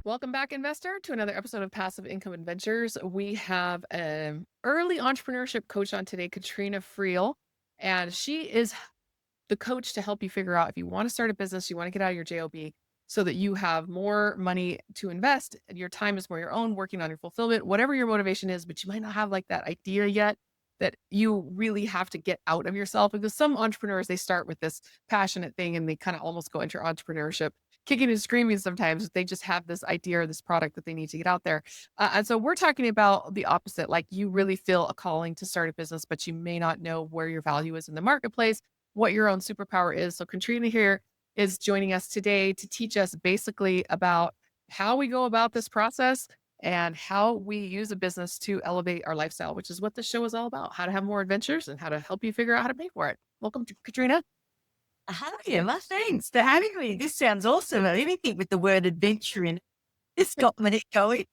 Welcome back, investor, to another episode of Passive Income Adventures. We have an early entrepreneurship coach on today, Katrena Friel, and she is the coach to help you figure out if you want to start a business, you want to get out of your JOB so that you have more money to invest. And your time is more your own, working on your fulfillment, whatever your motivation is, but you might not have like that idea yet that you really have to get out of yourself. Because some entrepreneurs, they start with this passionate thing and they kind of almost go into entrepreneurship kicking and screaming sometimes. They just have this idea or this product that they need to get out there. And so we're talking about the opposite. Like you really feel a calling to start a business, but you may not know where your value is in the marketplace, what your own superpower is. So Katrina here is joining us today to teach us basically about how we go about this process and how we use a business to elevate our lifestyle, which is what this show is all about, how to have more adventures and how to help you figure out how to pay for it. Welcome to Katrina. Hi, Emma. Thanks for having me. This sounds awesome. Anything with the word adventure in it. This got me going.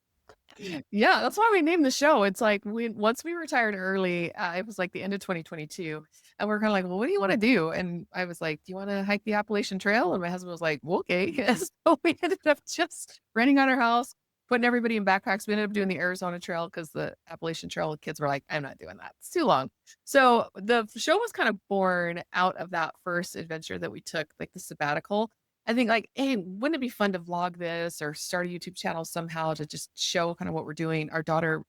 Yeah, that's why we named the show. It's like once we retired early, it was like the end of 2022, and we're kind of like, well, what do you want to do? And I was like, do you want to hike the Appalachian Trail? And my husband was like, well, okay. So we ended up just renting out our house, putting everybody in backpacks. We ended up doing the Arizona Trail because the Appalachian Trail kids were like, I'm not doing that. It's too long. So the show was kind of born out of that first adventure that we took, like the sabbatical. I think like, hey, wouldn't it be fun to vlog this or start a YouTube channel somehow to just show kind of what we're doing? Our daughter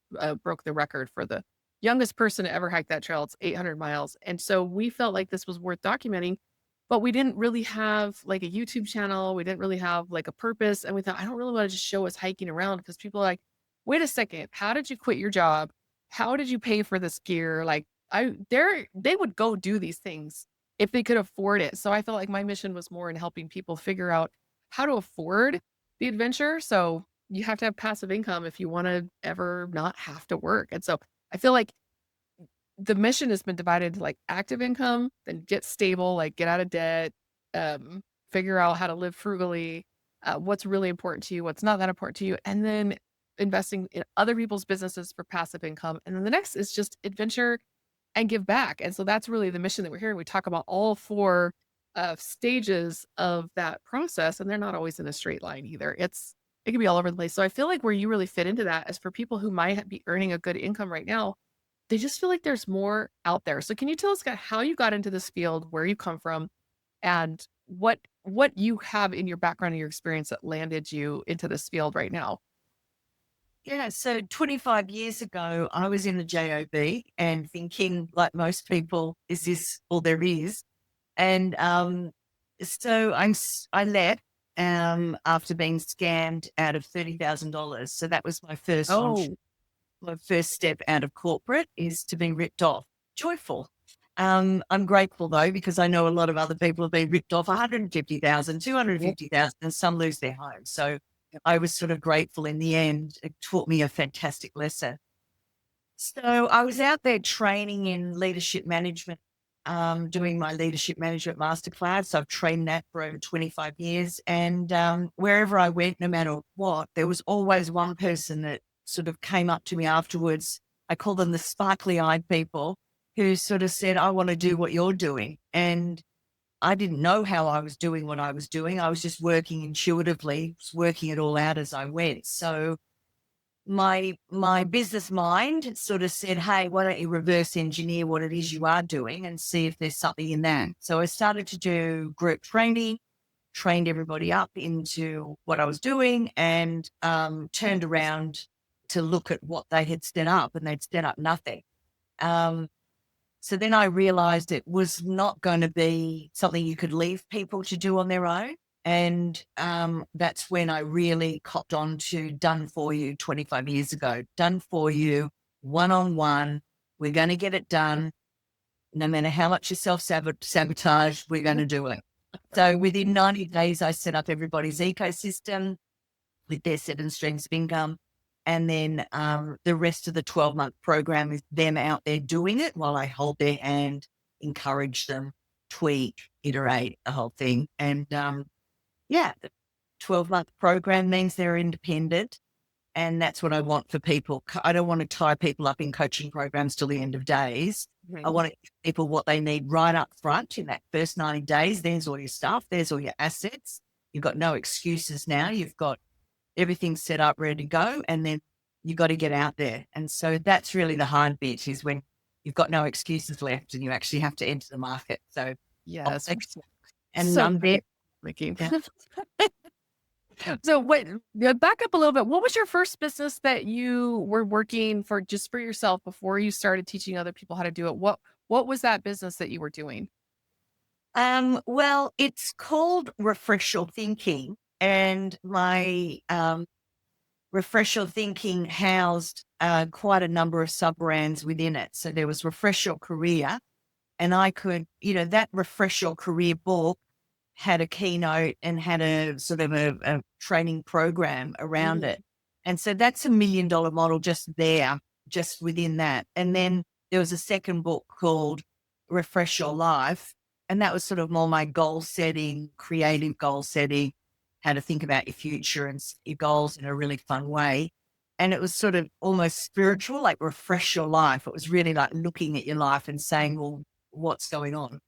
broke the record for the youngest person to ever hike that trail. It's 800 miles. And so we felt like this was worth documenting, but we didn't really have like a YouTube channel. We didn't really have like a purpose. And we thought, I don't really want to just show us hiking around because people are like, wait a second, how did you quit your job? How did you pay for this gear? Like they would go do these things if they could afford it. So I felt like my mission was more in helping people figure out how to afford the adventure. So you have to have passive income if you want to ever not have to work. And so I feel like the mission has been divided into like active income, then get stable, like get out of debt, figure out how to live frugally, what's really important to you, what's not that important to you, and then investing in other people's businesses for passive income. And then the next is just adventure and give back. And so that's really the mission that we're hearing. We talk about all four stages of that process, and they're not always in a straight line either. It can be all over the place. So I feel like where you really fit into that is for people who might be earning a good income right now, they just feel like there's more out there. So can you tell us how you got into this field, where you come from, and what you have in your background and your experience that landed you into this field right now? Yeah. So 25 years ago, I was in the JOB and thinking, like most people, is this all there is? And so I left after being scammed out of $30,000. So that was Oh, my first step out of corporate is to be ripped off. Joyful. I'm grateful though, because I know a lot of other people have been ripped off 150,000, yep. 250,000, and some lose their homes. So I was sort of grateful in the end. It taught me a fantastic lesson. So I was out there training in leadership management, doing my leadership management masterclass. So I've trained that for over 25 years. And wherever I went, no matter what, there was always one person that sort of came up to me afterwards. I call them the sparkly eyed people who sort of said, I want to do what you're doing. And I didn't know how I was doing what I was doing. I was just working intuitively, was working it all out as I went. So my business mind sort of said, hey, why don't you reverse engineer what it is you are doing and see if there's something in that. So I started to do group training, trained everybody up into what I was doing, and turned around to look at what they had set up, and they'd set up nothing. Um, so then I realized it was not going to be something you could leave people to do on their own. And that's when I really copped on to done for you 25 years ago. Done for you, one on one. We're going to get it done. No matter how much you self sabotage, we're going to do it. So within 90 days, I set up everybody's ecosystem with their 7 streams of income. And then the rest of the 12-month program is them out there doing it while I hold their hand, encourage them, tweak, iterate the whole thing. And yeah, the 12-month program means they're independent. And that's what I want for people. I don't want to tie people up in coaching programs till the end of days. I want to give people what they need right up front in that first 90 days. There's all your stuff. There's all your assets. You've got no excuses now. You've got everything's set up, ready to go. And then you got to get out there. And so that's really the hard bit, is when you've got no excuses left and you actually have to enter the market. So, Yes. and So I'm there. great, Mickey. Yeah. So wait, back up a little bit. What was your first business that you were working for just for yourself before you started teaching other people how to do it? What was that business that you were doing? Well, it's called Refresh Your Thinking, and my Refresh Your Thinking housed quite a number of sub brands within it. So there was Refresh Your Career, and I could, that Refresh Your Career book had a keynote and had a sort of a training program around Mhm. it. And so that's $1 million model just there, just within that. And then there was a second book called Refresh Your Life. And that was sort of more my goal setting, creative goal setting, how to think about your future and your goals in a really fun way. And it was sort of almost spiritual, like refresh your life. It was really like looking at your life and saying, well, what's going on?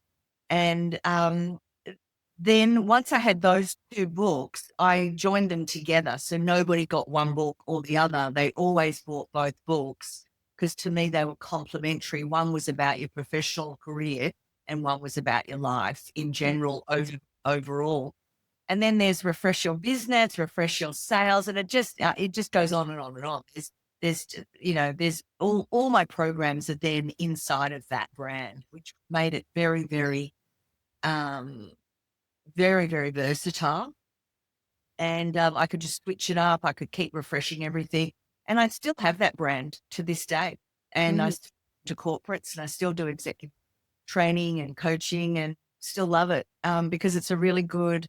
And then once I had those two books, I joined them together. So nobody got one book or the other. They always bought both books because to me they were complementary. One was about your professional career and one was about your life in general overall. And then there's refresh your business, refresh your sales, and it just goes on and on and on. There's all my programs are then inside of that brand, which made it very, very um very, very versatile. And I could just switch it up. I could keep refreshing everything. And I still have that brand to this day. And I Mhm. still to corporates and I still do executive training and coaching and still love it because it's a really good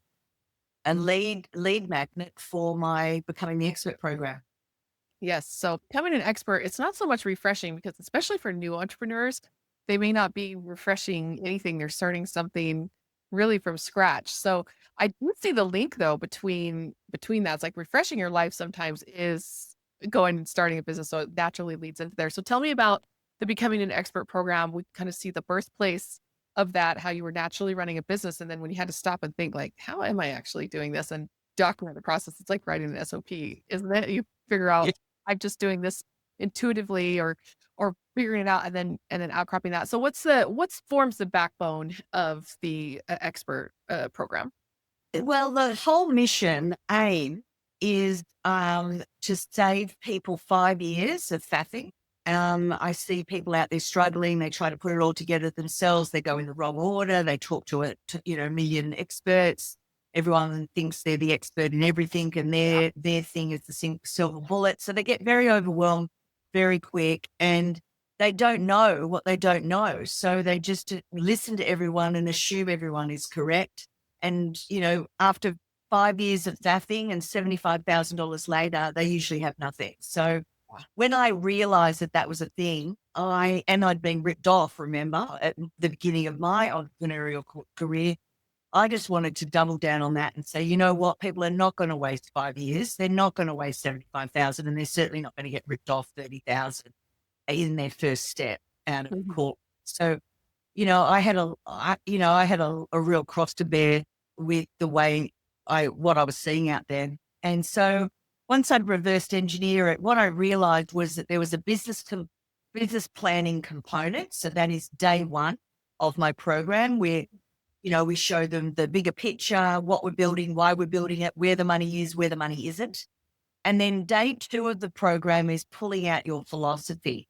and lead magnet for my Becoming the Expert program. Yes. So becoming an expert, it's not so much refreshing because especially for new entrepreneurs, they may not be refreshing anything. They're starting something really from scratch. So I do see the link though between that. It's like refreshing your life sometimes is going and starting a business. So it naturally leads into there. So tell me about the becoming an expert program. We kind of see the birthplace of that, how you were naturally running a business. And then when you had to stop and think like, how am I actually doing this? And document the process. It's like writing an SOP, isn't it? You figure out I'm just doing this intuitively or figuring it out and then outcropping that. So what's forms the backbone of the expert program? Well, the whole mission aim is to save people 5 years of faffing. I see people out there struggling. They try to put it all together themselves. They go in the wrong order. They talk to a million experts. Everyone thinks they're the expert in everything, and Yeah. their thing is the silver bullet. So they get very overwhelmed very quick, and they don't know what they don't know. So they just listen to everyone and assume everyone is correct and, after 5 years of faffing and $75,000 later, they usually have nothing. So when I realized that that was a thing, I'd been ripped off, remember, at the beginning of my entrepreneurial career, I just wanted to double down on that and say, you know what, people are not going to waste 5 years. They're not going to waste 75,000 and they're certainly not going to get ripped off 30,000 in their first step out of Mhm. court. So I had a real cross to bear with the way what I was seeing out there. And so once I'd reversed engineer it, what I realized was that there was a business planning component. So that is day one of my program where, we show them the bigger picture, what we're building, why we're building it, where the money is, where the money isn't. And then day two of the program is pulling out your philosophy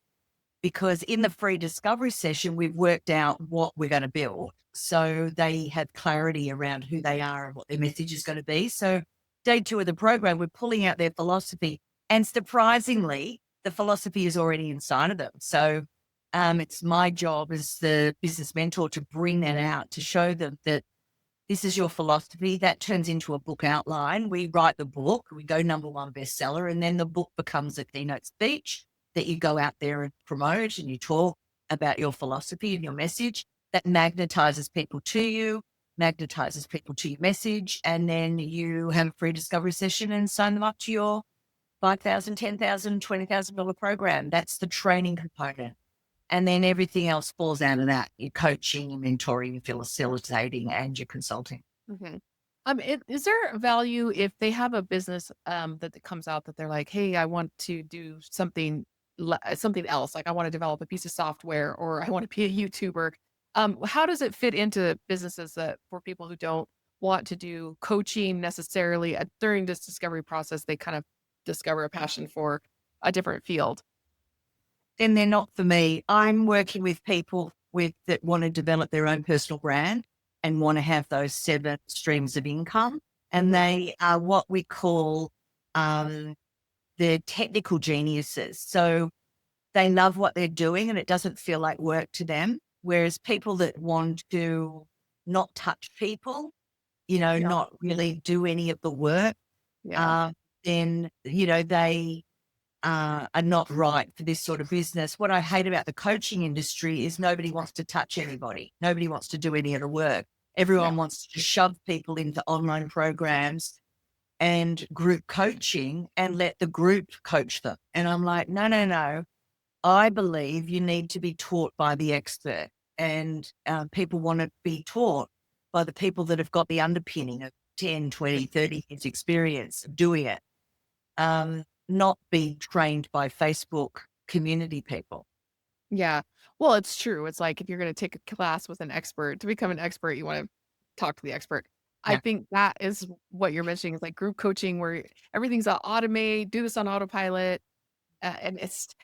because in the free discovery session, we've worked out what we're going to build. So they have clarity around who they are and what their message is going to be. So day two of the program, we're pulling out their philosophy. And surprisingly, the philosophy is already inside of them. So it's my job as the business mentor to bring that out, to show them that this is your philosophy. That turns into a book outline. We write the book, we go number one bestseller, and then the book becomes a keynote speech that you go out there and promote and you talk about your philosophy and your message that magnetizes people to you, magnetizes people to your message. And then you have a free discovery session and sign them up to your $5,000, $10,000, $20,000 program. That's the training component. And then everything else falls out of that, your coaching, your mentoring, your facilitating, and your consulting. Mhm. Is there a value if they have a business that comes out that they're like, hey, I want to do something else. Like I want to develop a piece of software or I want to be a YouTuber. How does it fit into businesses that for people who don't want to do coaching necessarily during this discovery process, they kind of discover a passion for a different field? Then they're not for me. I'm working with people that want to develop their own personal brand and want to have those 7 streams of income. And Mhm. they are what we call um, the technical geniuses. So they love what they're doing and it doesn't feel like work to them. Whereas people that want to not touch people, Yeah. not really do any of the work, Yeah. uh, then, they are not right for this sort of business. What I hate about the coaching industry is nobody wants to touch anybody. Nobody wants to do any of the work. Yeah. Everyone wants to shove people into online programs and group coaching and let the group coach them. And I'm like, no, no, no. I believe you need to be taught by the expert. And people want to be taught by the people that have got the underpinning of 10, 20, 30 years experience of doing it, not be trained by Facebook community people. Yeah. Well, it's true. It's like if you're going to take a class with an expert, to become an expert, you want to talk to the expert. I Yeah. think that is what you're mentioning is like group coaching where everything's automate, do this on autopilot. And it's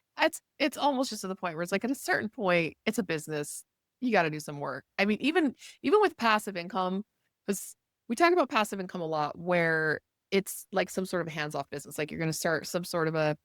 almost just to the point where it's like at a certain point, it's a business. You got to do some work. I mean, even with passive income, because we talk about passive income a lot, where it's like some sort of hands-off business. Like you're going to start some sort of a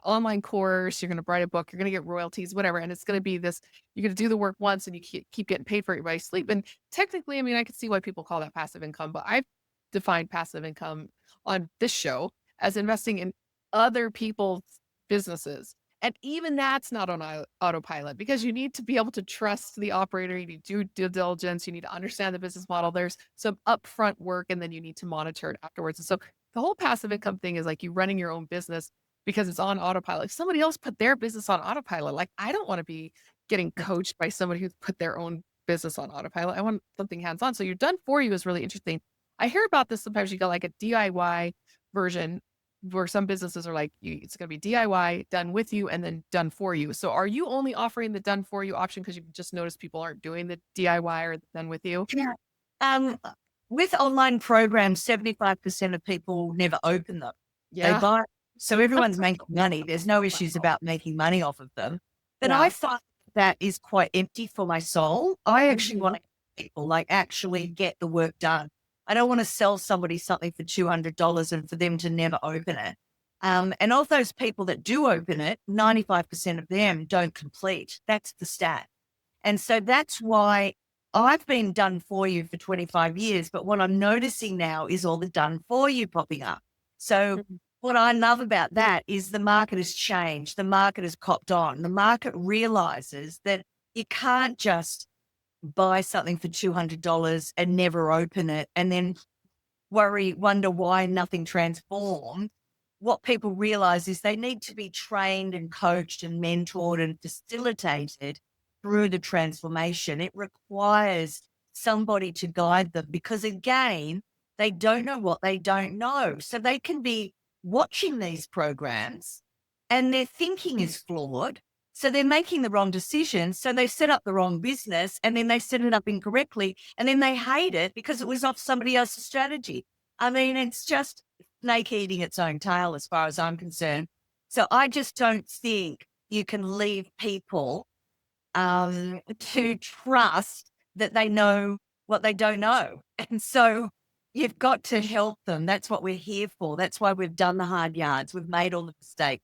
online course, you're going to write a book, you're going to get royalties, whatever, and it's going to be this. You're going to do the work once, and you keep getting paid for it by sleep. And technically, I mean, I could see why people call that passive income, but I've defined passive income on this show as investing in other people's businesses. And even that's not on autopilot because you need to be able to trust the operator. You need to do due diligence. You need to understand the business model. There's some upfront work and then you need to monitor it afterwards. And so the whole passive income thing is like you running your own business because it's on autopilot. If somebody else put their business on autopilot, like I don't want to be getting coached by somebody who's put their own business on autopilot. I want something hands on. So you're done for you is really interesting. I hear about this sometimes you got like a DIY version where some businesses are like, it's going to be DIY, done with you, and then done for you. So are you only offering the done for you option because you've just noticed people aren't doing the DIY or the done with you? Yeah. Um, with online programs, 75% of people never open them. They Yeah. buy, so everyone's making money. There's no issues about making money off of them. But I Yeah. find that is quite empty for my soul. I actually Mhm. want to help people like actually get the work done. I don't want to sell somebody something for $200 and for them to never open it. And of those people that do open it, 95% of them don't complete. That's the stat. And so that's why I've been done for you for 25 years. But what I'm noticing now is all the done for you popping up. So Mhm. what I love about that is the market has changed. The market has copped on. The market realizes that you can't just buy something for $200 and never open it and then wonder why nothing transformed. What people realize is they need to be trained and coached and mentored and facilitated through the transformation. It requires somebody to guide them because, again, they don't know what they don't know. So they can be watching these programs and their thinking is flawed. So they're making the wrong decisions. So they set up the wrong business and then they set it up incorrectly. And then they hate it because it was off somebody else's strategy. I mean, it's just snake eating its own tail as far as I'm concerned. So I just don't think you can leave people to trust that they know what they don't know. And so you've got to help them. That's what we're here for. That's why we've done the hard yards. We've made all the mistakes,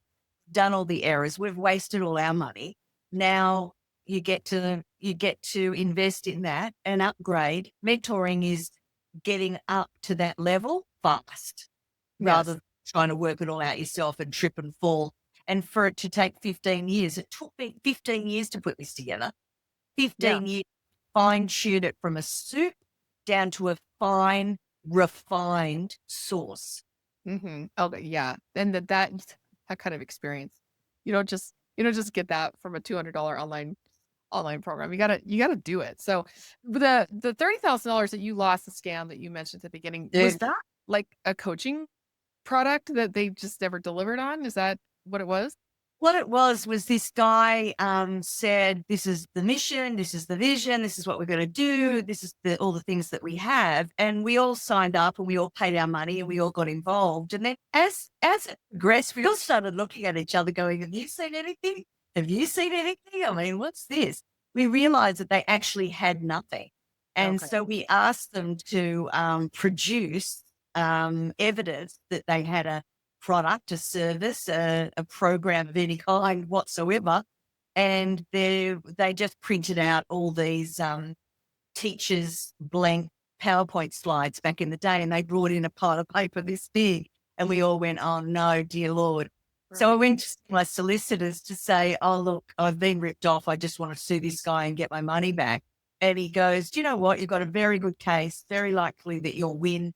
done all the errors. We've wasted all our money. Now you get to invest in that and upgrade. Mentoring is getting up to that level fast rather Yes. than trying to work it all out yourself and trip and fall. And for it to take 15 years, it took me 15 years to put this together. Yeah. 15 years, fine tune it from a soup down to a fine, refined sauce. Okay. Yeah. And that kind of experience, you don't just get that from a $200 online online program. You gotta do it. So the $30,000 that you lost, the scam that you mentioned at the beginning, was Dude. that like a coaching product that they just never delivered on? Is that what it was? What it was this guy said, this is the mission, this is the vision, this is what we're going to do, this is all the things that we have. And we all signed up and we all paid our money and we all got involved. And then as it progressed, we all started looking at each other going, have you seen anything? Have you seen anything? I mean, what's this? We realized that they actually had nothing. And Okay. so we asked them to produce evidence that they had a product, a service, a program of any kind whatsoever. And they just printed out all these teachers' blank PowerPoint slides back in the day, and they brought in a pile of paper this big. And we all went, oh no, dear Lord. So I Right. went to my solicitors to say, oh, look, I've been ripped off. I just want to sue this guy and get my money back. And he goes, do you know what? You've got a very good case, very likely that you'll win.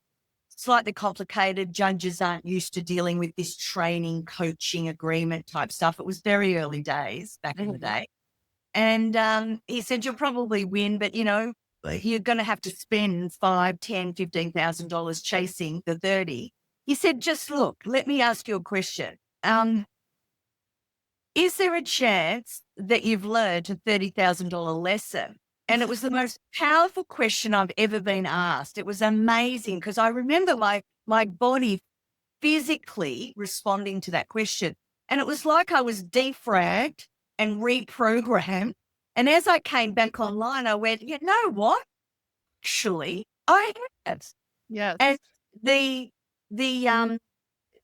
Slightly complicated. Judges aren't used to dealing with this training, coaching, agreement type stuff. It was very early days back in the Mhm. day. And he said, you'll probably win, but you're going to have to spend 5, 10, $15,000 chasing the 30. He said, just look, let me ask you a question. Is there a chance that you've learned a $30,000 lesson? And it was the most powerful question I've ever been asked. It was amazing because I remember my body physically responding to that question. And it was like I was defragged and reprogrammed. And as I came back online, I went, you know what? Actually, I have. And Yes. the the um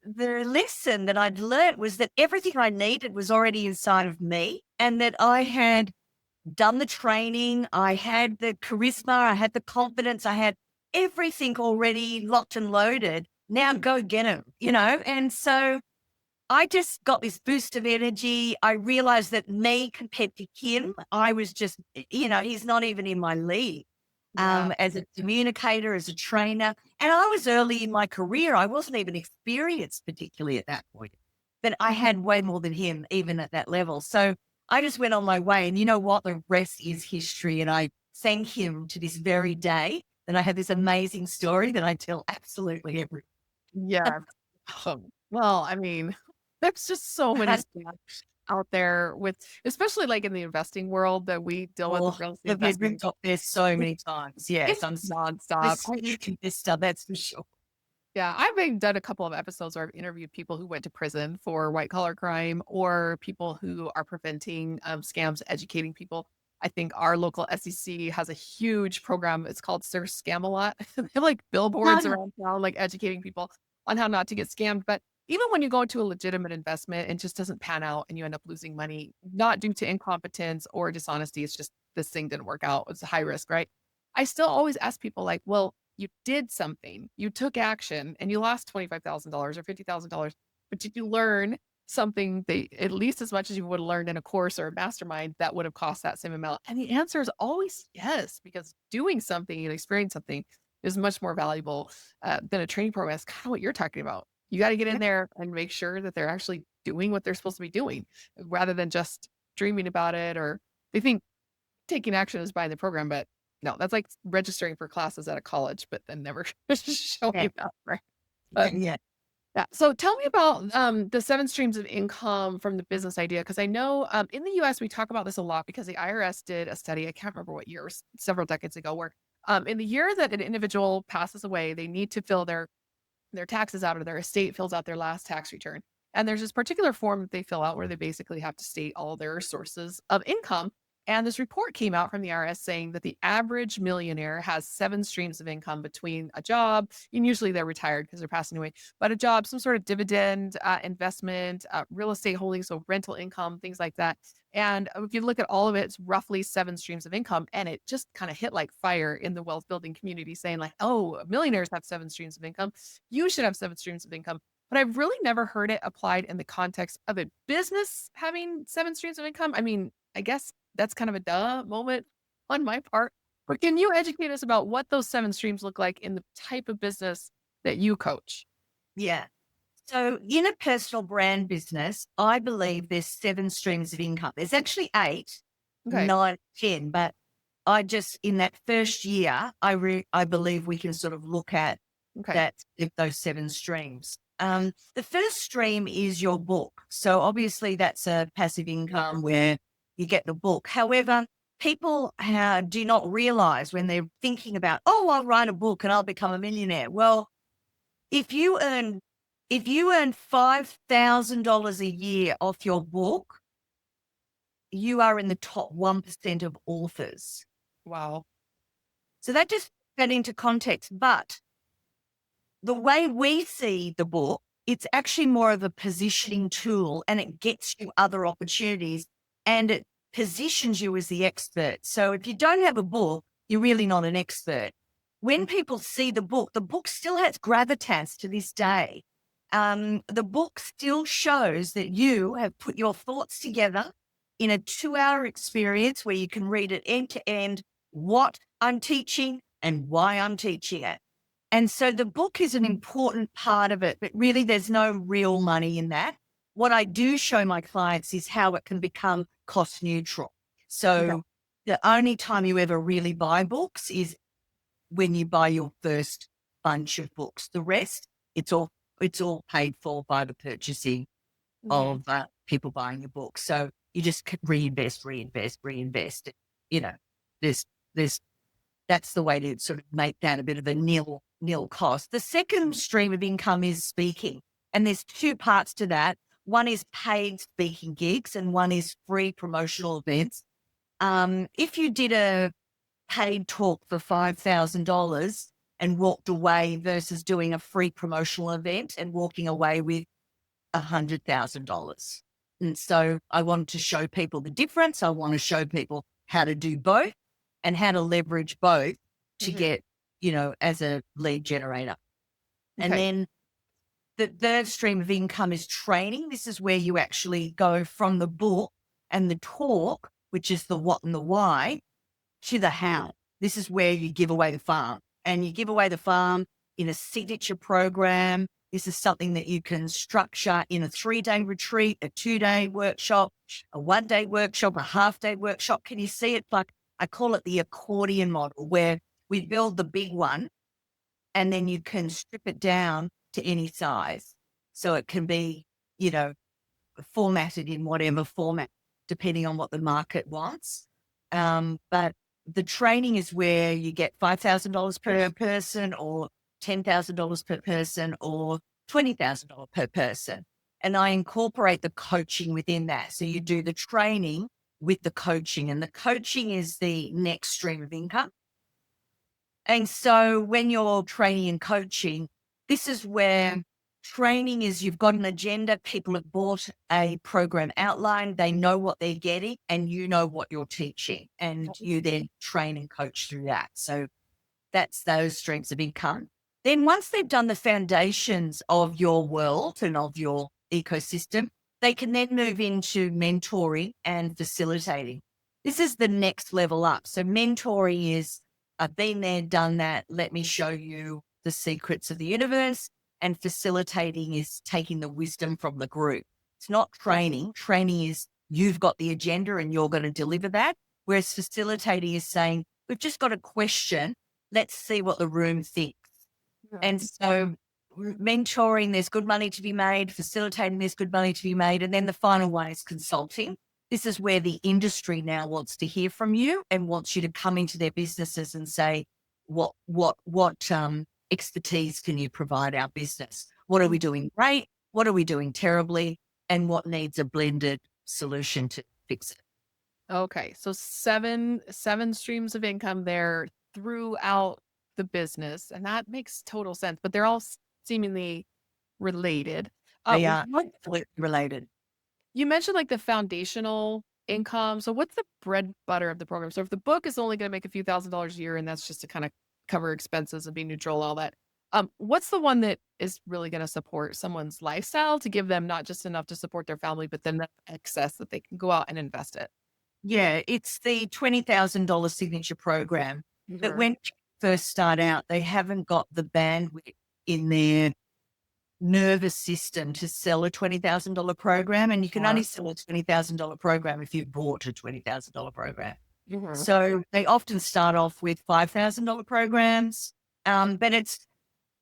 the lesson that I'd learned was that everything I needed was already inside of me and that I had done the training. I had the charisma. I had the confidence. I had everything already locked and loaded. Now go get him. And so I just got this boost of energy. I realized that me compared to him, I was just, he's not even in my league Yeah. as a communicator, as a trainer. And I was early in my career. I wasn't even experienced particularly at that point, but I had way more than him, even at that level. So I just went on my way. And you know what? The rest is history. And I thank him to this very day that I have this amazing story that I tell absolutely everyone. Yeah. Well, I mean, there's just so many scams out there with, especially like in the investing world that we deal with Oh, real estate I've been investing. ripped off there so many times. Yes, It's I'm nonstop. this investor, that's for sure. Yeah, I've been done a couple of episodes where I've interviewed people who went to prison for white collar crime or people who are preventing scams, educating people. I think our local SEC has a huge program. It's called Sir Scam a Lot. They have like billboards No, around town, like educating people on how not to get scammed. But even when you go into a legitimate investment and it just doesn't pan out and you end up losing money, not due to incompetence or dishonesty, it's just this thing didn't work out. It's a high risk, right? I still always ask people like, well, you did something, you took action and you lost $25,000 or $50,000, but did you learn something that at least as much as you would have learned in a course or a mastermind that would have cost that same amount? And the answer is always yes, because doing something and experiencing something is much more valuable than a training program. That's kind of what you're talking about. You got to get in there and make sure that they're actually doing what they're supposed to be doing rather than just dreaming about it or they think taking action is buying the program, but no, that's like registering for classes at a college, but then never yeah, showing up, right? yeah, But yeah. yeah. So tell me about the 7 streams of income from the business idea, because I know, in the US, we talk about this a lot because the IRS did a study, I can't remember what year, it was several decades ago, where, in the year that an individual passes away, they need to fill their taxes out or their estate fills out their last tax return. And there's this particular form that they fill out where they basically have to state all their sources of income. And this report came out from the IRS saying that the average millionaire has 7 streams of income between a job, and usually they're retired because they're passing away, but a job, some sort of dividend, investment, real estate holdings, so rental income, things like that. And if you look at all of it, it's roughly 7 streams of income. And it just kind of hit like fire in the wealth building community saying, like, oh, millionaires have 7 streams of income. You should have 7 streams of income. But I've really never heard it applied in the context of a business having 7 streams of income. I mean, I guess that's kind of a duh moment on my part. But can you educate us about what those 7 streams look like in the type of business that you coach? Yeah. So in a personal brand business, I believe there's 7 streams of income. There's actually 8, Okay. 9, 10. But I just, in that first year, I believe we can sort of look at Okay. that, those 7 streams. The first stream is your book. So obviously that's a passive income where you get the book. However, people do not realize when they're thinking about, oh, I'll write a book and I'll become a millionaire. Well, if you earn $5,000 a year off your book, you are in the top 1% of authors. Wow. So that just got into context. But the way we see the book, it's actually more of a positioning tool, and it gets you other opportunities and it positions you as the expert. So if you don't have a book, you're really not an expert. When people see the book still has gravitas to this day. The book still shows that you have put your thoughts together in a 2-hour experience where you can read it end to end, what I'm teaching and why I'm teaching it. And so the book is an important part of it, but really there's no real money in that. What I do show my clients is how it can become cost neutral. Okay. So the only time you ever really buy books is when you buy your first bunch of books. The rest, it's all paid for by the purchasing Mhm. of people buying your book. So you just reinvest, reinvest, reinvest. You know, there's that's the way to sort of make that a bit of a nil cost. The second stream of income is speaking. And there's 2 parts to that. One is paid speaking gigs and one is free promotional events. If you did a paid talk for $5,000 and walked away versus doing a free promotional event and walking away with $100,000. And so I wanted to show people the difference. I want to show people how to do both and how to leverage both to Mhm. get, as a lead generator. And Okay. then the third stream of income is training. This is where you actually go from the book and the talk, which is the what and the why, to the how. This is where you give away the farm, and you give away the farm in a signature program. This is something that you can structure in a 3-day retreat, a 2-day workshop, a 1-day workshop, a half-day workshop. Can you see it? Like, I call it the accordion model, where we build the big one and then you can strip it down to any size. So it can be, you know, formatted in whatever format, depending on what the market wants. But the training is where you get $5,000 per person, or $10,000 per person, or $20,000 per person. And I incorporate the coaching within that. So you do the training with the coaching, and the coaching is the next stream of income. And so when you're training and coaching, this is where training is, you've got an agenda, people have bought a program outline, they know what they're getting, and you know what you're teaching, and you then train and coach through that. So that's those streams of income. Then once they've done the foundations of your world and of your ecosystem, they can then move into mentoring and facilitating. This is the next level up. So mentoring is, I've been there, done that. Let me show you the secrets of the universe. And facilitating is taking the wisdom from the group. It's not training. Training is, you've got the agenda and you're going to deliver that. Whereas facilitating is saying, we've just got a question. Let's see what the room thinks. Yeah. And so mentoring, there's good money to be made. Facilitating, there's good money to be made. And then the final one is consulting. This is where the industry now wants to hear from you and wants you to come into their businesses and say, what expertise can you provide our business? What are we doing great? What are we doing terribly? And what needs a blended solution to fix it? Okay. So seven streams of income there throughout the business, and that makes total sense, but they're all seemingly related. They are What completely related. you mentioned, like, the foundational income. So what's the bread butter of the program? So if the book is only going to make a few $1,000s a year and that's just to kind of cover expenses and be neutral and all that, what's the one that is really going to support someone's lifestyle to give them not just enough to support their family, but then the excess that they can go out and invest it? Yeah, it's the $20,000 signature program. But Mhm. when people first start out, they haven't got the bandwidth in their nervous system to sell a $20,000 program. And you can only Sure. sell a $20,000 program if you've bought a $20,000 program. Mhm. So they often start off with $5,000 programs. But it's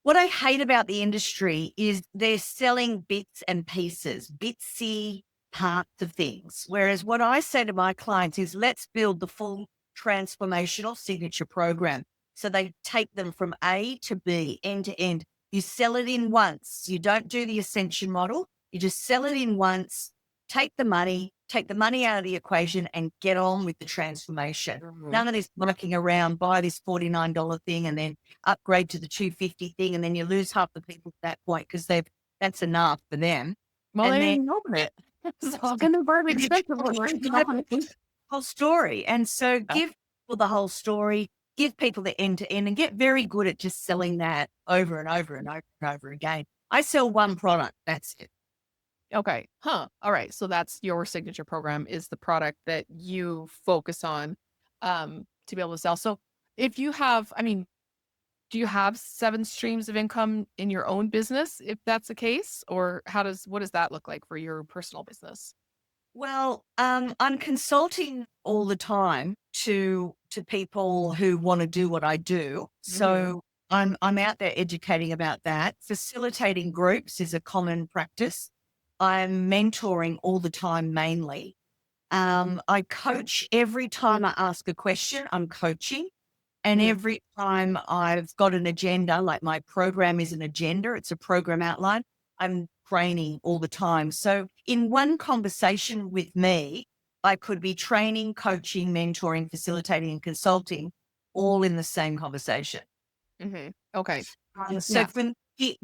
what I hate about the industry is they're selling bits and pieces, bitsy parts of things. Whereas what I say to my clients is let's build the full transformational signature program. So they take them from A to B, end to end. You sell it in once. You don't do the ascension model. You just sell it in once, take the money out of the equation and get on with the transformation. Mhm. None of this mucking around, buy this $49 thing and then upgrade to the 250 thing. And then you lose half the people at that point because that's enough for them. Well, And they then didn't open it. So it's gonna burn expensive one, right? whole story. And so Yeah. give people the whole story, give people the end to end, and get very good at just selling that over and over and over and over again. I sell one product. That's it. Okay. Huh. All right. So that's your signature program is the product that you focus on to be able to sell. So if you have, I mean, do you have 7 streams of income in your own business if that's the case? Or what does that look like for your personal business? Well, I'm consulting all the time to people who want to do what I do. Mhm. So I'm out there educating about that. Facilitating groups is a common practice. I'm mentoring all the time mainly. I coach every time I ask a question, I'm coaching. And Mhm. every time I've got an agenda, like my program is an agenda, it's a program outline, I'm training all the time. So in one conversation with me, I could be training, coaching, mentoring, facilitating, and consulting all in the same conversation. Mhm. Okay. So Yeah. for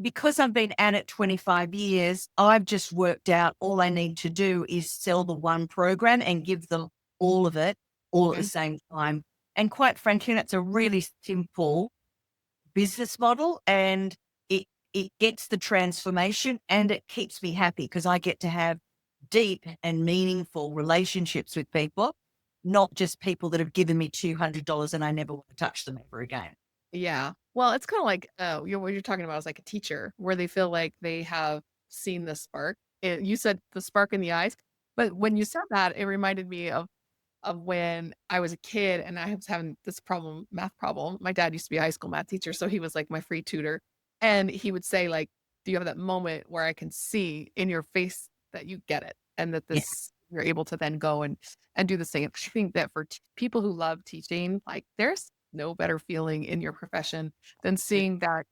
because I've been at it 25 years, I've just worked out all I need to do is sell the one program and give them all of it all at the Mhm. same time. And quite frankly, that's a really simple business model and it it gets the transformation and it keeps me happy because I get to have deep and meaningful relationships with people, not just people that have given me $200 and I never want to touch them ever again. Yeah. Well, it's kinda like, what you're talking about is like a teacher where they feel like they have seen the spark. You said the spark in the eyes, but when you said that, it reminded me of when I was a kid and I was having this problem, math problem. My dad used to be a high school math teacher, so he was like my free tutor. And he would say, like, do you have that moment where I can see in your face that you get it and that Yeah. this you're able to then go and do the same. I think that for people who love teaching, like there's no better feeling in your profession than seeing that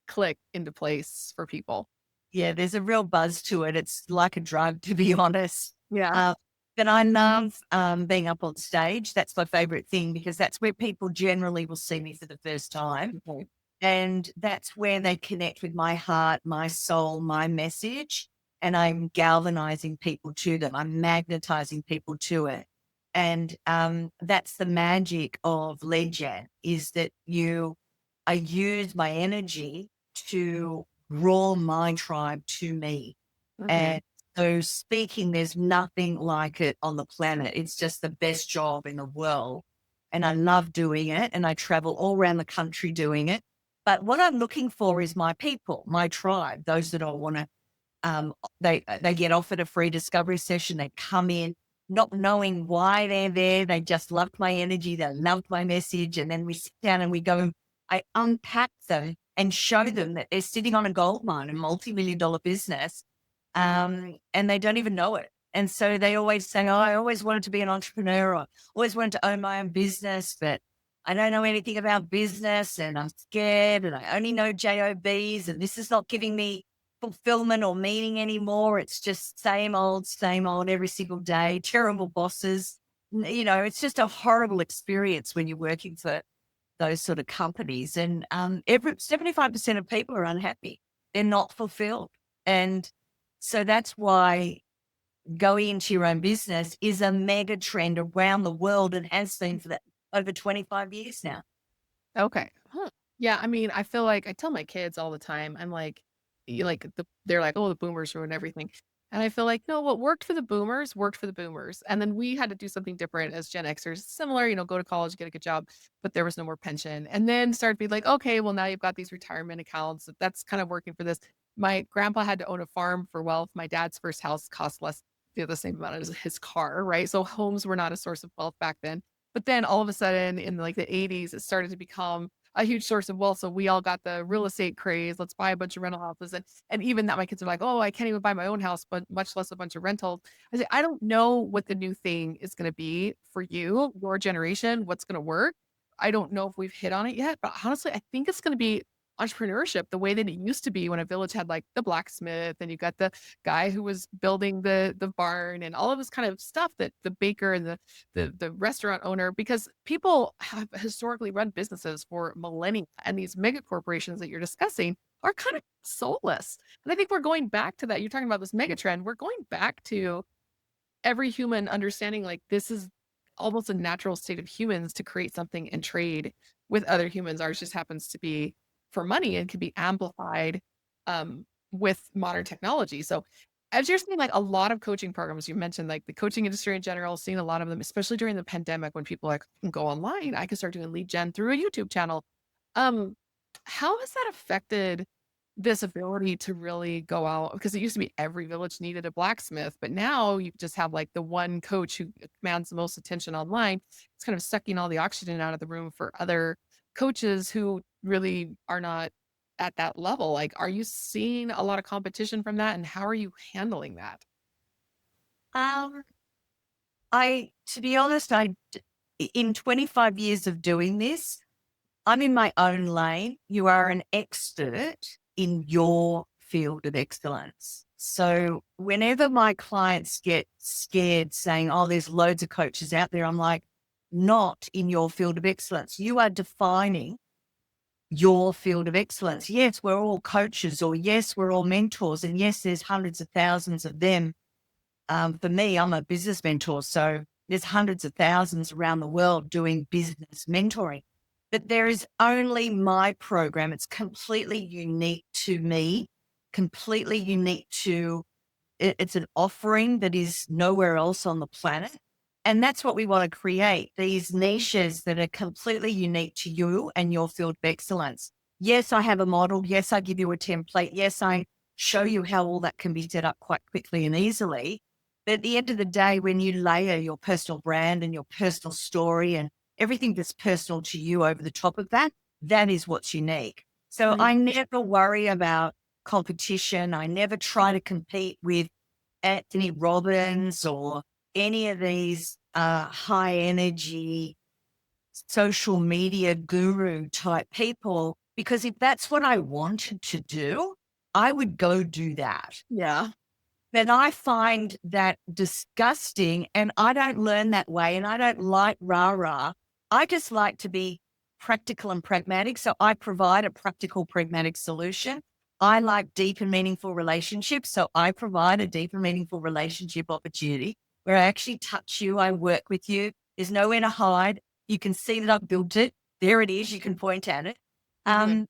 click into place for people. Yeah, there's a real buzz to it. It's like a drug, to be honest. Yeah. Uh, but I love being up on stage. That's my favorite thing because that's where people generally will see me for the first time. Mhm. And that's where they connect with my heart, my soul, my message. And I'm galvanizing people to them. I'm magnetizing people to it. And that's the magic of lead gen is that I use my energy to draw my tribe to me. Mhm. And so speaking, there's nothing like it on the planet. It's just the best job in the world. And I love doing it. And I travel all around the country doing it. But what I'm looking for is my people, my tribe, those that I want to they get offered a free discovery session. They come in not knowing why they're there. They just loved my energy. They loved my message. And then we sit down and we go, I unpack them and show them that they're sitting on a gold mine, a multi-million dollar business. And they don't even know it. And so they always say, oh, I always wanted to be an entrepreneur. I always wanted to own my own business, but I don't know anything about business and I'm scared and I only know JOBs and this is not giving me fulfillment or meaning anymore. It's just same old every single day, terrible bosses. It's just a horrible experience when you're working for those sort of companies. And every 75% of people are unhappy. They're not fulfilled. And so that's why going into your own business is a mega trend around the world and has been for that over 25 years now. Okay. Huh. Yeah, I mean, I feel like I tell my kids all the time, I'm like, they're like, oh, the boomers ruin everything. And I feel like, no, what worked for the boomers worked for the boomers. And then we had to do something different as Gen Xers, similar, go to college, get a good job, but there was no more pension. And then start to be like, okay, well, now you've got these retirement accounts. That's kind of working for this. My grandpa had to own a farm for wealth. My dad's first house cost less, the same amount as his car, right? So homes were not a source of wealth back then. But then all of a sudden in like the 80s, it started to become a huge source of wealth. So we all got the real estate craze. Let's buy a bunch of rental houses. And even that my kids are like, oh, I can't even buy my own house, but much less a bunch of rentals. I say, I don't know what the new thing is going to be for you, your generation, what's going to work. I don't know if we've hit on it yet, but honestly, I think it's going to be entrepreneurship the way that it used to be when a village had like the blacksmith and you got the guy who was building the barn and all of this kind of stuff, that the baker and the restaurant owner, because people have historically run businesses for millennia, and these mega corporations that you're discussing are kind of soulless. And I think we're going back to that. You're talking about this mega trend. We're going back to every human understanding like this is almost a natural state of humans to create something and trade with other humans. Ours just happens to be for money and can be amplified with modern technology. So as you're seeing like a lot of coaching programs, you mentioned like the coaching industry in general, seeing a lot of them, especially during the pandemic when people like can go online, I can start doing lead gen through a YouTube channel. Um, how has that affected this ability to really go out? Because it used to be every village needed a blacksmith, but now you just have like the one coach who commands the most attention online. It's kind of sucking all the oxygen out of the room for other coaches who really are not at that level. Like, are you seeing a lot of competition from that? And how are you handling that? Um, to be honest, in 25 years of doing this, I'm in my own lane. You are an expert in your field of excellence. So whenever my clients get scared saying, oh, there's loads of coaches out there, I'm like, not in your field of excellence. You are defining your field of excellence. Yes, we're all coaches, or yes, we're all mentors. And yes, there's hundreds of thousands of them. For me, I'm a business mentor. So there's hundreds of thousands around the world doing business mentoring. But there is only my program. It's completely unique to me, completely unique to it's an offering that is nowhere else on the planet. And that's what we want to create, these niches that are completely unique to you and your field of excellence. Yes, I have a model. Yes, I give you a template. Yes, I show you how all that can be set up quite quickly and easily. But at the end of the day, when you layer your personal brand and your personal story and everything that's personal to you over the top of that, that is what's unique. So Right. I never worry about competition. I never try to compete with Anthony Robbins or any of these high energy social media guru type people, because if that's what I wanted to do, I would go do that. Yeah. But I find that disgusting, and I don't learn that way, and I don't like rah-rah. I just like to be practical and pragmatic. So I provide a practical, pragmatic solution. I like deep and meaningful relationships. So I provide a deep and meaningful relationship opportunity where I actually touch you. I work with you. There's nowhere to hide. You can see that I've built it. There it is. You can point at it. Mhm. Um,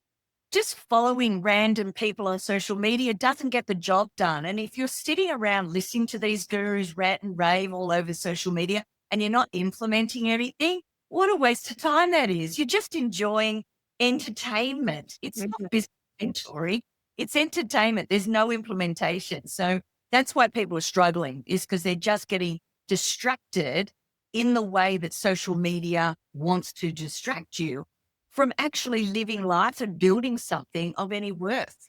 just following random people on social media doesn't get the job done. And if you're sitting around listening to these gurus rant and rave all over social media and you're not implementing anything, what a waste of time that is. You're just enjoying entertainment. It's Mhm. not business mentoring, it's entertainment. There's no implementation. So that's why people are struggling, is because they're just getting distracted in the way that social media wants to distract you from actually living life and building something of any worth.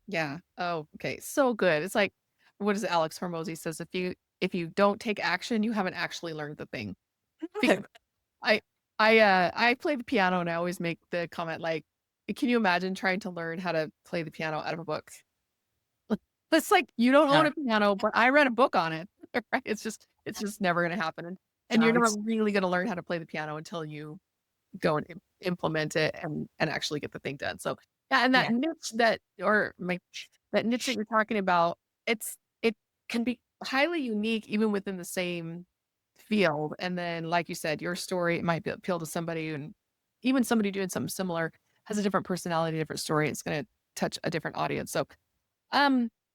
Yeah. Oh, okay. So good. It's like, what is it? Alex Hormozy says, if you don't take action, you haven't actually learned the thing. Because I I play the piano and I always make the comment like, can you imagine trying to learn how to play the piano out of a book? It's like you don't own No, a piano, but I read a book on it. Right? It's just never gonna happen. And you're not don't. really gonna learn how to play the piano until you go and implement it and actually get the thing done. So yeah, and that Yeah. niche that niche that you're talking about, it can be highly unique even within the same field. And then, like you said, your story might appeal to somebody, and even somebody doing something similar has a different personality, different story. It's going to touch a different audience. So,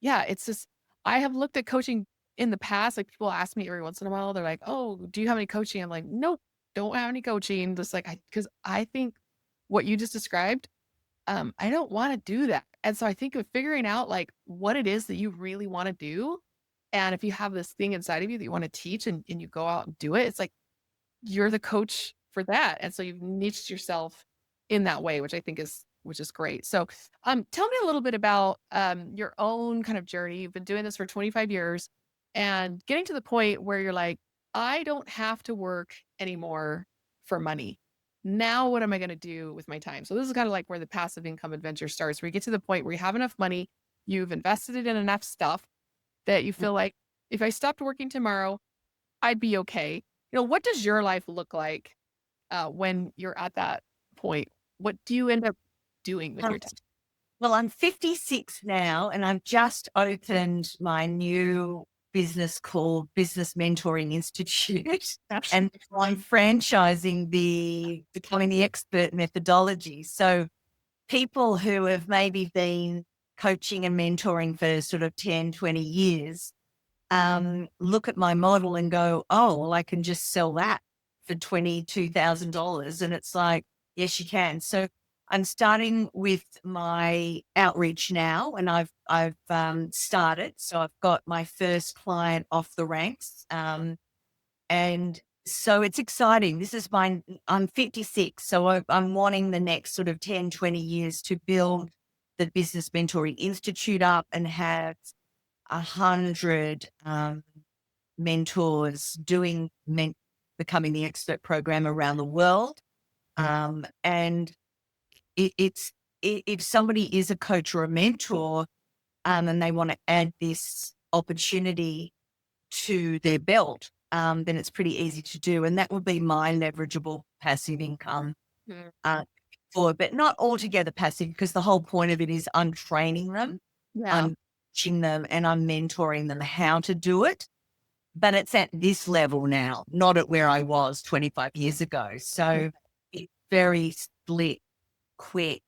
yeah, it's just I have looked at coaching in the past. Like people ask me every once in a while, they're like, "Oh, do you have any coaching?" I'm like, "Nope, don't have any coaching." Just like because I think what you just described I don't want to do that. And so I think of figuring out like what it is that you really want to do. And if you have this thing inside of you that you want to teach and you go out and do it, it's like you're the coach for that. And so you've niched yourself in that way, which is great. So tell me a little bit about your own kind of journey. You've been doing this for 25 years and getting to the point where you're like, I don't have to work anymore for money. Now what am I going to do with my time? So this is kind of like where the passive income adventure starts, where you get to the point where you have enough money, you've invested it in enough stuff that you feel like if I stopped working tomorrow, I'd be okay. What does your life look like, when you're at that point? What do you end up doing with Um, your time? well, I'm 56 now, and I've just opened my new business called Business Mentoring Institute. And I'm franchising the Becoming the Expert methodology. So people who have maybe been coaching and mentoring for sort of 10, 20 years look at my model and go, oh, well, I can just sell that for $22,000. And it's like, yes, you can. So I'm starting with my outreach now, and I've started. So I've got my first client off the ranks, and so it's exciting. This is I'm 56, so I'm wanting the next sort of 10, 20 years to build the Business Mentoring Institute up and have 100 mentors doing becoming the expert program around the world. And it's if somebody is a coach or a mentor, and they want to add this opportunity to their belt, then it's pretty easy to do. And that would be my leverageable passive income Mhm. uh, but not altogether passive, because the whole point of it is I'm training them, Yeah. I'm teaching them, and I'm mentoring them how to do it. But it's at this level now, not at where I was 25 years ago. Mm. So it's very split, quick,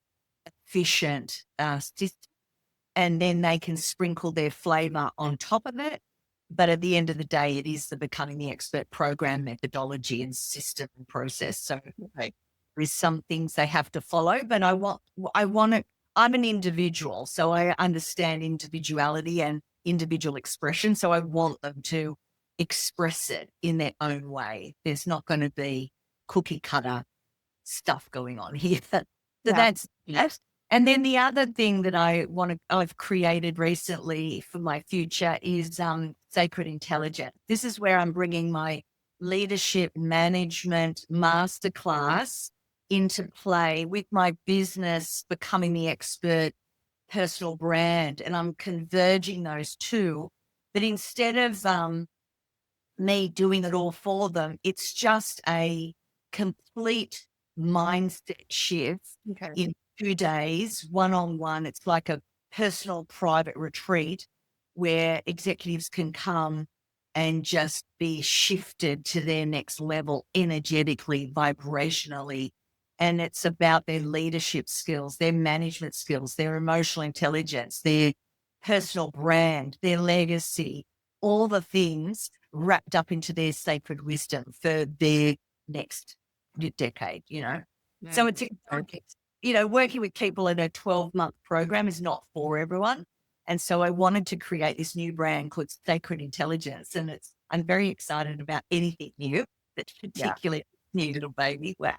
efficient system. And then they can sprinkle their flavor on top of it. But at the end of the day, it is the Becoming the Expert program methodology and system and process. So Right. there is some things they have to follow, but I want to, I'm an individual, so I understand individuality and individual expression. So I want them to express it in their own way. There's not going to be cookie cutter stuff going on here. So Yeah. that's that. And then the other thing that I've created recently for my future is sacred intelligence. This is where I'm bringing my leadership management masterclass into play with my business, becoming the expert personal brand. And I'm converging those two. But instead of me doing it all for them, it's just a complete mindset shift Okay. in 2 days, one on one. It's like a personal private retreat where executives can come and just be shifted to their next level energetically, vibrationally. And it's about their leadership skills, their management skills, their emotional intelligence, their personal brand, their legacy, all the things wrapped up into their sacred wisdom for their next decade, you know. So Mm. it's, you know, working with people in a 12-month program is not for everyone. And so I wanted to create this new brand called Sacred Intelligence. And I'm very excited about anything new, but Yeah. particularly new little baby. Wow.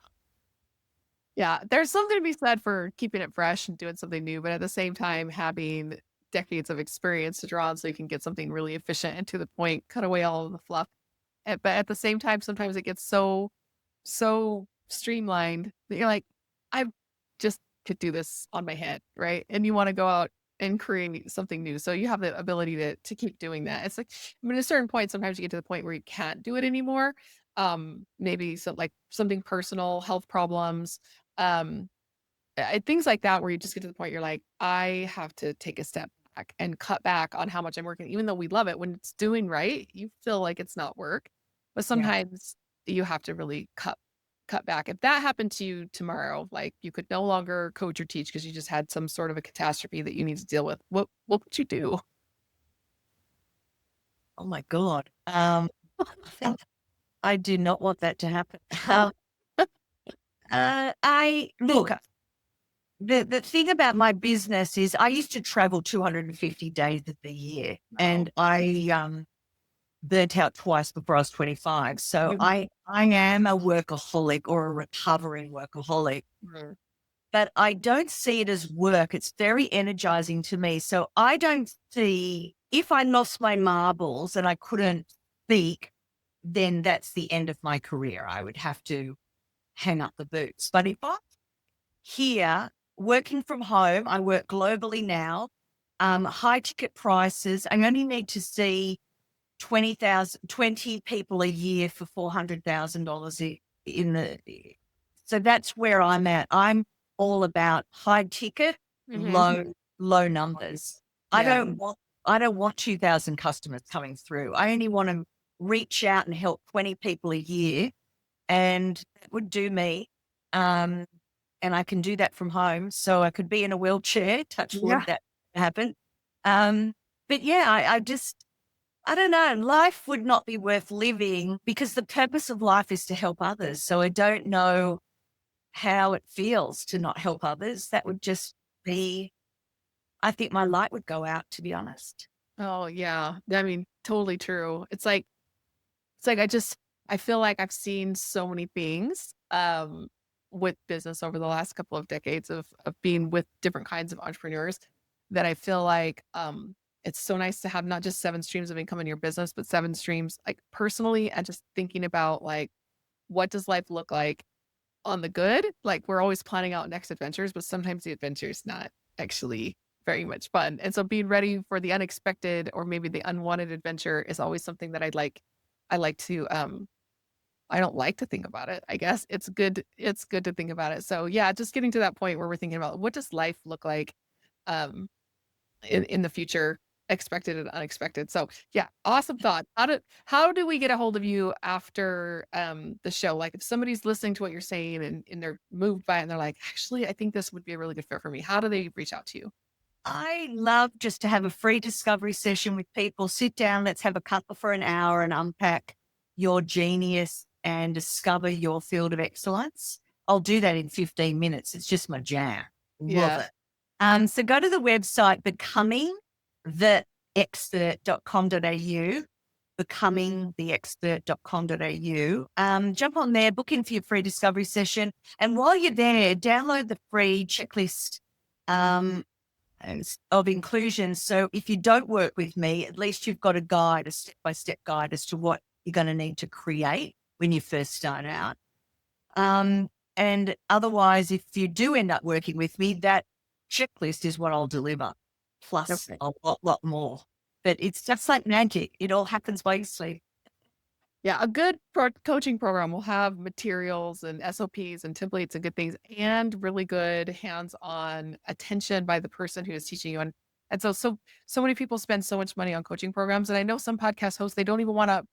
Yeah. There's something to be said for keeping it fresh and doing something new, but at the same time, having decades of experience to draw on so you can get something really efficient and to the point, cut away all of the fluff. But at the same time, sometimes it gets so streamlined that you're like, I just could do this on my head, right? And you want to go out and create something new. So you have the ability to keep doing that. It's like, I mean, at a certain point, sometimes you get to the point where you can't do it anymore. Maybe like something personal, health problems, um, things like that, where you just get to the point you're like, I have to take a step back and cut back on how much I'm working, even though we love it. When it's doing right, you feel like it's not work, but Yeah. sometimes you have to really cut back. If that happened to you tomorrow, like you could no longer coach or teach because you just had some sort of a catastrophe that you need to deal with, what would you do? Oh my God. I think I do not want that to happen. I look. The thing about my business is I used to travel 250 days of the year, Oh, and I burnt out twice before I was 25. So you, I am a workaholic or a recovering workaholic, mhm. but I don't see it as work. It's very energizing to me. So I don't see, if I lost my marbles and I couldn't speak, then that's the end of my career. I would have to hang up the boots. But if I'm here working from home, I work globally now, high ticket prices, I only need to see 20 people a year for $400,000 in the, so that's where I'm at. I'm all about high ticket, Mhm. low numbers. I Yeah. don't want, I don't want 2,000 customers coming through. I only want to reach out and help 20 people a year, and that would do me. Um, and I can do that from home. So I could be in a wheelchair, touch wood, Yeah. that happened. Um, but yeah, I just, I don't know. Life would not be worth living because the purpose of life is to help others. So I don't know how it feels to not help others. That would just be, I think my light would go out, to be honest. Oh, yeah. I mean, totally true. It's like I feel like I've seen so many things with business over the last couple of decades of being with different kinds of entrepreneurs that I feel like it's so nice to have not just seven streams of income in your business, but seven streams like personally and just thinking about like what does life look like on the good? Like we're always planning out next adventures, but sometimes the adventure is not actually very much fun. And so being ready for the unexpected or maybe the unwanted adventure is always something that I like to I don't like to think about it. I guess it's good to think about it. So yeah, just getting to that point where we're thinking about what does life look like um in the future, expected and unexpected. So yeah, awesome thought. How do we get a hold of you after the show? Like if somebody's listening to what you're saying and they're moved by it and they're like, actually, I think this would be a really good fit for me. How do they reach out to you? I love just to have a free discovery session with people. Sit down, let's have a cuppa for an hour and unpack your genius and discover your field of excellence. I'll do that in 15 minutes. It's just my jam. Love Yeah. it. So go to the website becomingtheexpert.com.au, becomingtheexpert.com.au. Jump on there, book in for your free discovery session. And while you're there, download the free checklist of inclusion. So if you don't work with me, at least you've got a guide, a step-by-step guide as to what you're going to need to create when you first start out. And otherwise, if you do end up working with me, that checklist is what I'll deliver, plus Okay. a lot more. But it's just like magic. It all happens while you sleep. Yeah, a good coaching program will have materials and SOPs and templates and good things and really good hands-on attention by the person who is teaching you. And so many people spend so much money on coaching programs. And I know some podcast hosts, they don't even want to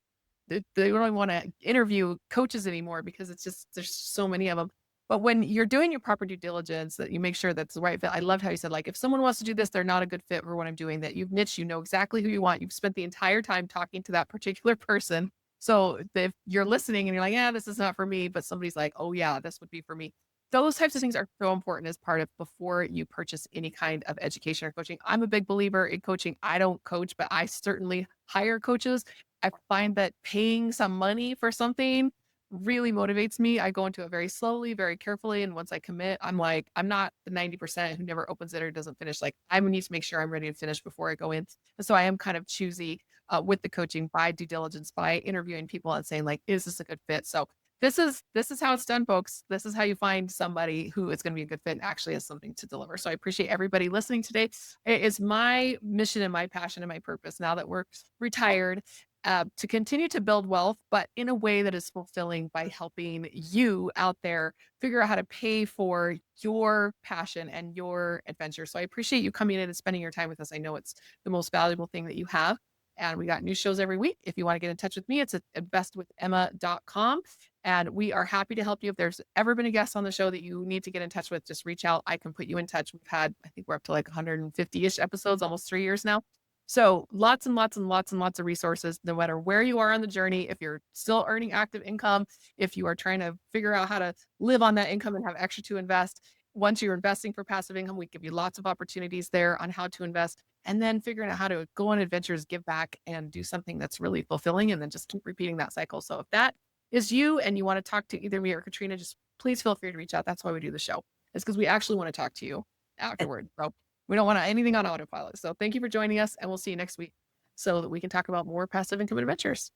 they don't even wanna interview coaches anymore because it's just there's so many of them. But when you're doing your proper due diligence that you make sure that's the right fit. I loved how you said, like, if someone wants to do this, they're not a good fit for what I'm doing, that you've niched, you know exactly who you want. You've spent the entire time talking to that particular person. So if you're listening and you're like, "Yeah, this is not for me," but somebody's like, "Oh, yeah, this would be for me." Those types of things are so important as part of before you purchase any kind of education or coaching. I'm a big believer in coaching. I don't coach, but I certainly hire coaches. I find that paying some money for something really motivates me. I go into it very slowly, very carefully, and once I commit, I'm like, I'm not the 90% who never opens it or doesn't finish. Like, I need to make sure I'm ready to finish before I go in. And so I am kind of choosy with the coaching by due diligence, by interviewing people and saying like, is this a good fit? So this is how it's done, folks. This is how you find somebody who is going to be a good fit and actually has something to deliver. So I appreciate everybody listening today. It is my mission and my passion and my purpose now that we're retired to continue to build wealth, but in a way that is fulfilling by helping you out there figure out how to pay for your passion and your adventure. So I appreciate you coming in and spending your time with us. I know it's the most valuable thing that you have. And we got new shows every week. If you want to get in touch with me, it's at bestwithemma.com. And we are happy to help you. If there's ever been a guest on the show that you need to get in touch with, just reach out. I can put you in touch. We've had, I think we're up to like 150-ish episodes, almost 3 years now. So lots and lots and lots and lots of resources, no matter where you are on the journey. If you're still earning active income, if you are trying to figure out how to live on that income and have extra to invest, once you're investing for passive income, we give you lots of opportunities there on how to invest, and then figuring out how to go on adventures, give back, and do something that's really fulfilling, and then just keep repeating that cycle. So if that is you and you want to talk to either me or Katrina, just please feel free to reach out. That's why we do the show. It's because we actually want to talk to you afterward. So we don't want anything on autopilot. So thank you for joining us, and we'll see you next week so that we can talk about more passive income adventures.